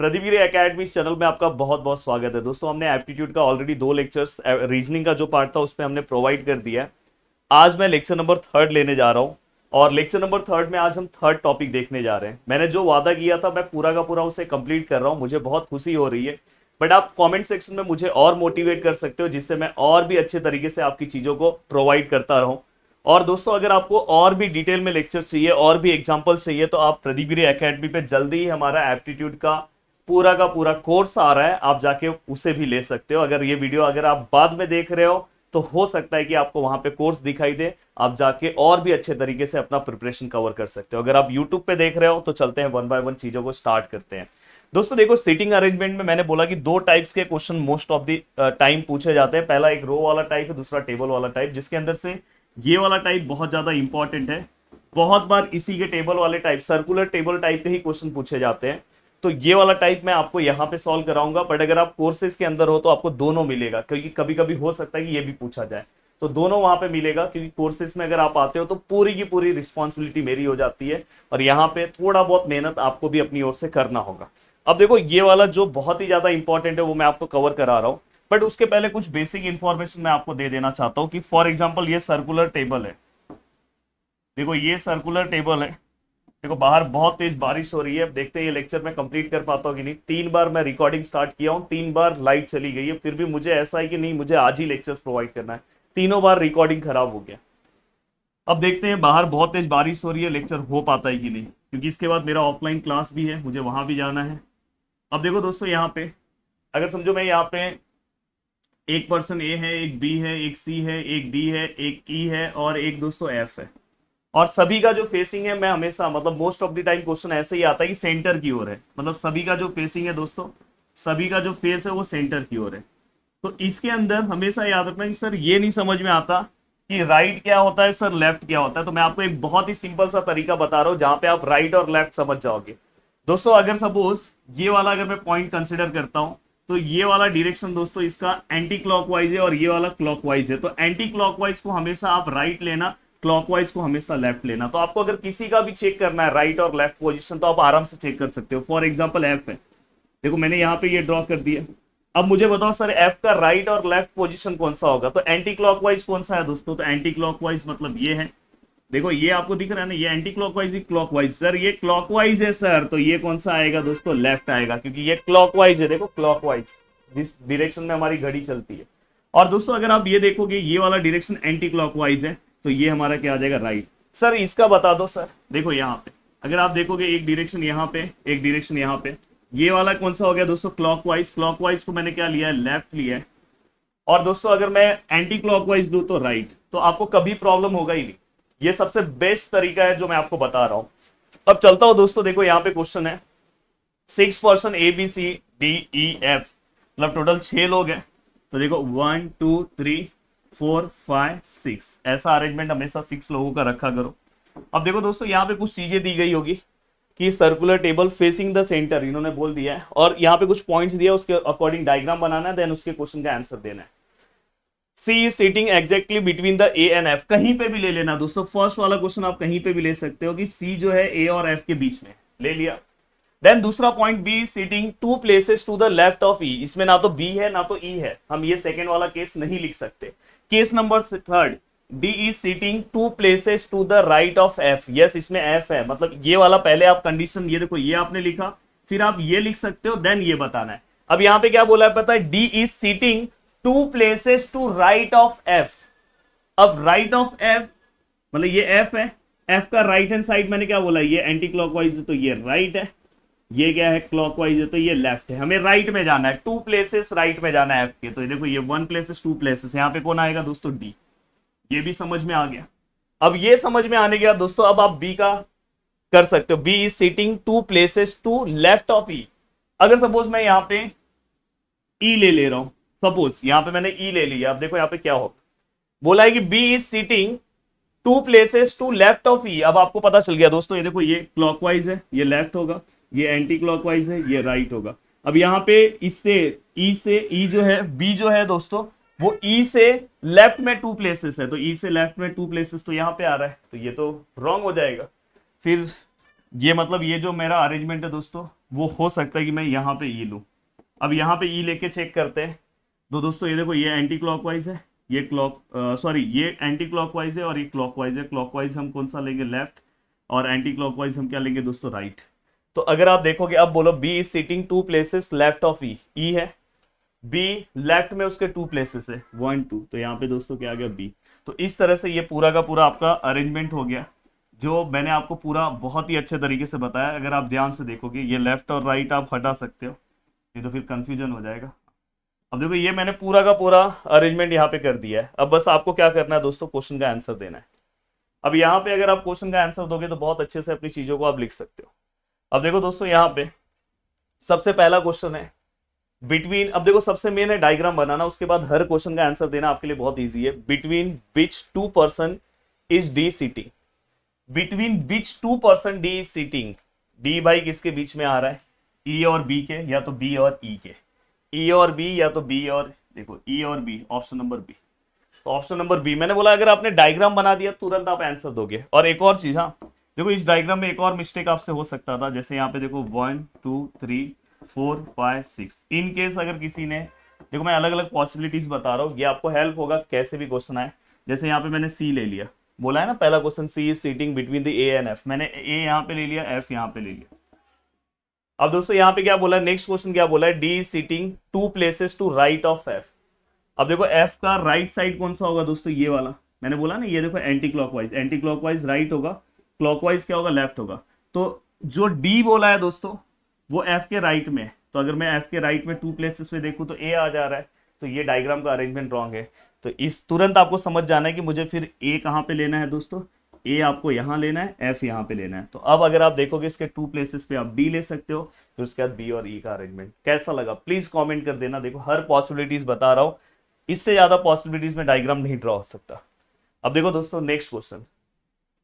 Pradeep academy channel में आपका बहुत बहुत स्वागत है दोस्तों। हमने एप्टीट्यूड का ऑलरेडी 2 लेक्चर्स रीजनिंग का जो पार्ट था उसमें हमने प्रोवाइड कर दिया है। आज मैं लेक्चर नंबर 3 लेने जा रहा हूं और लेक्चर नंबर 3 में आज हम 3rd टॉपिक देखने जा रहे हैं। मैंने जो वादा किया था मैं पूरा का पूरा उसे कंप्लीट कर रहा हूं। मुझे बहुत खुशी हो रही है, बट आप कमेंट सेक्शन में मुझे और मोटिवेट कर सकते हो जिससे मैं और भी अच्छे तरीके से आपकी चीज़ों को प्रोवाइड करता रहूं। और दोस्तों, अगर आपको और भी डिटेल में लेक्चर चाहिए और भी एग्जाम्पल चाहिए तो आप प्रदीप एकेडमी पे जल्दी ही हमारा एप्टीट्यूड का पूरा कोर्स आ रहा है, आप जाके उसे भी ले सकते हो। अगर ये वीडियो अगर आप बाद में देख रहे हो तो हो सकता है कि आपको वहां पे कोर्स दिखाई दे, आप जाके और भी अच्छे तरीके से अपना प्रिपरेशन कवर कर सकते हो। अगर आप यूट्यूब पे देख रहे हो तो चलते हैं 1 बाय 1 चीजों को स्टार्ट करते हैं। दोस्तों देखो, सीटिंग अरेंजमेंट में मैंने बोला कि 2 टाइप्स के question most of the time पूछे जाते हैं। पहला एक रो वाला टाइप है, दूसरा टेबल वाला टाइप, जिसके अंदर से ये वाला टाइप बहुत ज्यादा इंपॉर्टेंट है। बहुत बार इसी के टेबल वाले टाइप, सर्कुलर टेबल टाइप के ही क्वेश्चन पूछे जाते हैं। तो ये वाला टाइप मैं आपको यहाँ पे सॉल्व कराऊंगा, बट अगर आप कोर्सेज के अंदर हो तो आपको दोनों मिलेगा, क्योंकि कभी कभी हो सकता है कि ये भी पूछा जाए। तो दोनों वहां पे मिलेगा, क्योंकि कोर्सेज में अगर आप आते हो तो पूरी की पूरी रिस्पॉन्सिबिलिटी मेरी हो जाती है और यहाँ पे थोड़ा बहुत मेहनत आपको भी अपनी ओर से करना होगा। अब देखो, ये वाला जो बहुत ही ज्यादा इंपॉर्टेंट है वो मैं आपको कवर करा रहा हूँ, बट उसके पहले कुछ बेसिक इंफॉर्मेशन मैं आपको दे देना चाहता हूँ कि फॉर एग्जाम्पल ये सर्कुलर टेबल है। देखो ये सर्कुलर टेबल है। देखो बाहर बहुत तेज बारिश हो रही है। अब देखते हैं ये लेक्चर मैं कंप्लीट कर पाता हूँ कि नहीं। 3 बार मैं रिकॉर्डिंग स्टार्ट किया हूँ, 3 बार लाइट चली गई है, फिर भी मुझे ऐसा है कि नहीं, मुझे आज ही लेक्चर्स प्रोवाइड करना है। तीनों बार रिकॉर्डिंग खराब हो गया। अब देखते हैं बाहर बहुत तेज बारिश हो रही है, लेक्चर हो पाता है कि नहीं, क्योंकि इसके बाद मेरा ऑफलाइन क्लास भी है, मुझे वहां भी जाना है। अब देखो दोस्तों, यहाँ पे अगर समझो मैं यहाँ पे एक पर्सन ए है, एक बी है, एक सी है, एक डी है, एक ई है और एक दोस्तों एफ है। और सभी का जो फेसिंग है, मैं हमेशा मतलब most of the time question ऐसे ही आता है कि सेंटर की ओर है। मतलब सभी का जो फेसिंग है दोस्तों, सभी का जो फेस है वो सेंटर की ओर है। तो इसके अंदर हमेशा याद रखना कि सर ये नहीं समझ में आता कि राइट क्या होता है, सर लेफ्ट क्या होता है। तो मैं आपको एक बहुत ही सिंपल सा तरीका बता रहा हूं जहां पे आप राइट और लेफ्ट समझ जाओगे। दोस्तों अगर सपोज ये वाला अगर मैं पॉइंट कंसिडर करता हूं, तो ये वाला डायरेक्शन दोस्तों इसका एंटी क्लॉकवाइज है और ये वाला क्लॉकवाइज है। तो एंटी क्लॉकवाइज को हमेशा आप राइट लेना, क्लॉकवाइज को हमेशा लेफ्ट लेना। तो आपको अगर किसी का भी चेक करना है राइट और लेफ्ट पोजीशन तो आप आराम से चेक कर सकते हो। फॉर एग्जांपल एफ है, देखो मैंने यहाँ पे ये ड्रॉ कर दिया। अब मुझे बताओ सर एफ का राइट और लेफ्ट पोजीशन कौन सा होगा। तो एंटी क्लॉकवाइज कौन सा है दोस्तों, तो एंटी क्लॉकवाइज मतलब ये है। देखो ये आपको दिख रहा है ना, ये एंटी क्लॉकवाइज, क्लॉकवाइज। सर ये क्लॉकवाइज है सर, तो ये कौन सा आएगा दोस्तों, लेफ्ट आएगा, क्योंकि ये क्लॉकवाइज है। देखो क्लॉकवाइज जिस डायरेक्शन में हमारी घड़ी चलती है। और दोस्तों अगर आप ये देखोगे ये वाला डायरेक्शन एंटी क्लॉकवाइज है, तो ये हमारा क्या आ जाएगा, राइट। सर इसका बता दो सर। देखो यहाँ पे अगर आप देखोगे एक डायरेक्शन यहाँ पे, एक डायरेक्शन यहाँ पे, ये वाला कौन सा हो गया दोस्तों, क्लॉकवाइज। क्लॉकवाइज को मैंने क्या लिया है, लेफ्ट लिया है। और दोस्तों अगर मैं एंटी क्लॉकवाइज दूं तो राइट, तो आपको कभी प्रॉब्लम होगा ही नहीं। ये सबसे बेस्ट तरीका है जो मैं आपको बता रहा हूं। अब चलता हूं दोस्तों, देखो यहाँ पे क्वेश्चन है 6 person A B C D E F, मतलब टोटल 6 लोग हैं। तो देखो 1 2 3 4 5 6, ऐसा अरेंजमेंट हमेशा 6 लोगों का रखा करो। अब देखो दोस्तों यहाँ पे कुछ चीजें दी गई होगी कि circular table facing the centre, इन्होंने बोल दिया है, और यहाँ पे कुछ पॉइंट्स दिया, उसके अकॉर्डिंग डायग्राम बनाना है, देन उसके क्वेश्चन का आंसर देना है। C is sitting exactly between the A and F, कहीं पे भी ले लेना दोस्तों। फर्स्ट वाला क्वेश्चन आप कहीं पे भी ले सकते हो कि सी जो है ए और एफ के बीच में, ले लिया। देन दूसरा point, B sitting 2 places to the left of E, इसमें ना तो बी है ना तो ई है, हम ये सेकेंड वाला केस नहीं लिख सकते। Case number 3, D is sitting 2 places to the right of F, yes इसमें एफ है, मतलब ये वाला पहले आप कंडीशन, ये देखो ये आपने लिखा, फिर आप ये लिख सकते हो, देन ये बताना है। अब यहाँ पे क्या बोला है पता है, D is sitting 2 places to right of F. अब राइट ऑफ एफ मतलब ये एफ है, एफ का राइट हैंड साइड मैंने क्या बोला, ये एंटी क्लॉकवाइज है तो ये राइट है, ये क्या है क्लॉकवाइज है तो ये लेफ्ट है। हमें राइट में जाना है, 2 प्लेसेस राइट में जाना है एफ के। तो देखो ये 1 प्लेसेस 2 प्लेसेस, यहाँ पे कौन आएगा दोस्तों, डी। ये भी समझ में आ गया। अब ये समझ में आने के बाद दोस्तों अब आप बी का कर सकते हो। B is sitting 2 places to left of E. अगर सपोज मैं यहाँ पे ई ले रहा हूं, सपोज यहाँ पे मैंने ई ले लिया। अब देखो यहाँ पे क्या हो, बोला है कि B is sitting 2 places to left of E. अब आपको पता चल गया दोस्तों, ये देखो ये क्लॉकवाइज है, ये लेफ्ट होगा, ये एंटी क्लॉकवाइज है, ये राइट होगा। अब यहाँ पे इससे ई से ई जो है, बी जो है दोस्तों वो ई से लेफ्ट में 2 प्लेसेस है, तो ई से लेफ्ट में 2 प्लेसेस तो यहाँ पे आ रहा है, तो ये तो रॉन्ग हो जाएगा। फिर ये मतलब ये जो मेरा अरेंजमेंट है दोस्तों वो हो सकता है कि मैं यहाँ पे ई लूँ। अब यहाँ पे ई लेके चेक करते हैं। तो दोस्तों ये देखो, ये एंटी क्लॉकवाइज है, ये सॉरी ये एंटी क्लॉकवाइज है और ये क्लॉकवाइज है। क्लॉकवाइज हम कौन सा लेंगे, लेफ्ट, और एंटी क्लॉकवाइज हम क्या लेंगे दोस्तों, राइट। तो अगर आप देखोगे, अब बोलो B is sitting 2 places left of E, E है, बी लेफ्ट में उसके 2 प्लेसेस है, 1 2, तो यहाँ पे दोस्तों क्या आ गया, बी। तो इस तरह से ये पूरा का पूरा आपका अरेंजमेंट हो गया, जो मैंने आपको पूरा बहुत ही अच्छे तरीके से बताया। अगर आप ध्यान से देखोगे, ये लेफ्ट और राइट आप हटा सकते हो, नहीं तो फिर कंफ्यूजन हो जाएगा। अब देखो, ये मैंने पूरा का पूरा अरेंजमेंट यहाँ पे कर दिया है। अब बस आपको क्या करना है दोस्तों, क्वेश्चन का आंसर देना है। अब यहाँ पे अगर आप क्वेश्चन का आंसर दोगे तो बहुत अच्छे से अपनी चीजों को आप लिख सकते हो। अब देखो दोस्तों, यहाँ पे सबसे पहला क्वेश्चन है बिटवीन, अब देखो सबसे मेन है डायग्राम बनाना, उसके बाद हर क्वेश्चन का आंसर देना आपके लिए बहुत ईजी है। Between which 2 person is D sitting, between which 2 person D is sitting, D भाई किसके बीच में आ रहा है, ई और बी के, या तो बी और ई के, ई और बी या तो बी और, देखो ई और बी, ऑप्शन नंबर बी। तो ऑप्शन नंबर बी, मैंने बोला अगर आपने डायग्राम बना दिया तुरंत आप आंसर दोगे। और एक और चीज, हाँ देखो इस डायग्राम में एक और मिस्टेक आपसे हो सकता था, जैसे यहाँ पे देखो 1 2 3 4 5 6, इन केस अगर किसी ने, देखो मैं अलग अलग पॉसिबिलिटीज बता रहा हूँ, ये आपको हेल्प होगा कैसे भी क्वेश्चन आए। जैसे यहाँ पे मैंने सी ले लिया, बोला है ना पहला question, C is sitting between the A and F, मैंने ए यहाँ पे ले लिया, एफ यहाँ पे ले लिया। अब दोस्तों यहाँ पे क्या बोला है, नेक्स्ट क्वेश्चन क्या बोला है, D is sitting 2 places to right of F. अब देखो एफ का राइट साइड कौन सा होगा दोस्तों, ये वाला, मैंने बोला ना, ये देखो anti clockwise, anti clockwise right होगा, क्लॉकवाइज क्या होगा, लेफ्ट होगा। तो जो डी बोला है दोस्तों वो एफ के राइट में है। तो अगर मैं एफ के राइट में 2 प्लेसेस पे देखूं तो ए आ जा रहा है, तो ये डायग्राम का अरेंजमेंट रॉन्ग है। तो इस तुरंत आपको समझ जाना है कि मुझे फिर ए कहाँ पे लेना है दोस्तों, ए आपको यहाँ लेना है, एफ यहाँ पे लेना है। तो अब अगर आप देखोगे इसके 2 प्लेसेस पे आप डी ले सकते हो, फिर उसके बाद बी और ई का अरेंजमेंट कैसा लगा प्लीज कमेंट कर देना। देखो हर पॉसिबिलिटीज बता रहा हूँ, इससे ज्यादा पॉसिबिलिटीज में डायग्राम नहीं ड्रॉ हो सकता। अब देखो दोस्तों next question,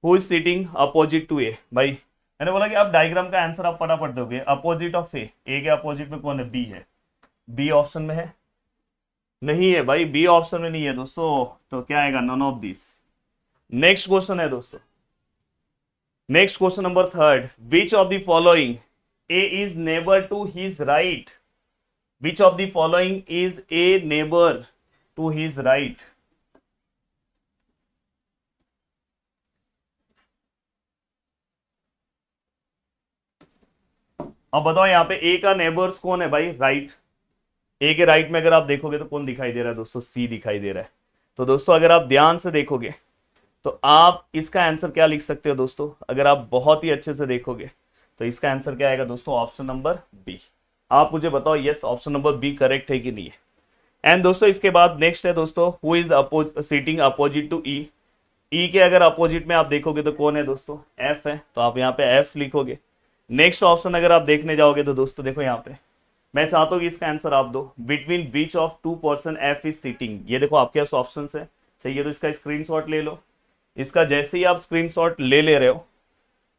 who is sitting opposite to A, भाई मैंने बोला कि अब डायग्राम का आंसर आप फटाफट दोगे। अपोजिट ऑफ ए, ए के अपोजिट में कौन है, बी है, बी ऑप्शन में है, नहीं है भाई, बी ऑप्शन में नहीं है दोस्तों, तो क्या आएगा, none of this. Next question है दोस्तों, next question number 3, which of the following a is neighbour to his right, which of the following is a neighbour to his right. अब बताओ यहाँ पे ए का नेबर्स कौन है भाई, राइट। ए के राइट में अगर आप देखोगे तो कौन दिखाई दे रहा है दोस्तों, सी दिखाई दे रहा है। तो दोस्तों अगर आप ध्यान से देखोगे तो आप इसका आंसर क्या लिख सकते हो दोस्तों, अगर आप बहुत ही अच्छे से देखोगे तो इसका आंसर क्या आएगा दोस्तों, ऑप्शन नंबर बी। आप मुझे बताओ yes option number B correct है कि नहीं है। एंड दोस्तों इसके बाद नेक्स्ट है दोस्तों, who is sitting opposite to E, E के अगर अपोजिट में आप देखोगे तो कौन है दोस्तों, एफ है, तो आप यहाँ पे एफ लिखोगे। नेक्स्ट ऑप्शन अगर आप देखने जाओगे तो दोस्तों देखो यहाँ पे मैं चाहता हूँ कि इसका आंसर आप दो, between which of 2 person F is sitting. ये देखो आपके पास ऑप्शन है, चाहिए तो इसका स्क्रीनशॉट ले लो। इसका जैसे ही आप स्क्रीनशॉट ले रहे हो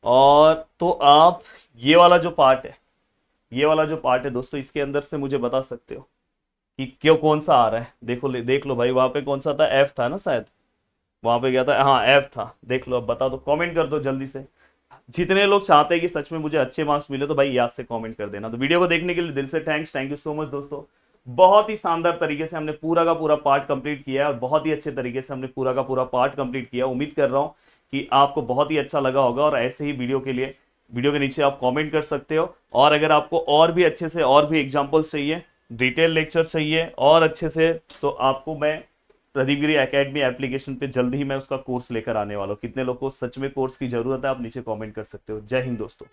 और तो आप ये वाला जो पार्ट है, ये वाला जो पार्ट है दोस्तों, इसके अंदर से मुझे बता सकते हो कि क्यों कौन सा आ रहा है। देखो देख लो भाई, वहां पे कौन सा था, एफ था ना शायद, वहां पे क्या था, हाँ एफ था। देख लो अब बता दो, कमेंट कर दो जल्दी से। जितने लोग चाहते हैं कि सच में मुझे अच्छे मार्क्स मिले तो भाई याद से कमेंट कर देना। तो वीडियो को देखने के लिए दिल से thanks, thank you so much दोस्तों। बहुत ही शानदार तरीके से हमने पूरा का पूरा पार्ट कंप्लीट किया है और बहुत ही अच्छे तरीके से हमने पूरा का पूरा पार्ट कंप्लीट किया। उम्मीद कर रहा हूँ कि आपको बहुत ही अच्छा लगा होगा और ऐसे ही वीडियो के लिए वीडियो के नीचे आप कमेंट कर सकते हो। और अगर आपको और भी अच्छे से और भी एग्जाम्पल्स चाहिए, डिटेल लेक्चर चाहिए और अच्छे से, तो आपको मैं प्रदीप गिरी एकेडमी एप्लीकेशन पे जल्दी ही मैं उसका कोर्स लेकर आने वाला हूँ। कितने लोग को सच में कोर्स की जरूरत है आप नीचे कमेंट कर सकते हो। जय हिंद दोस्तों।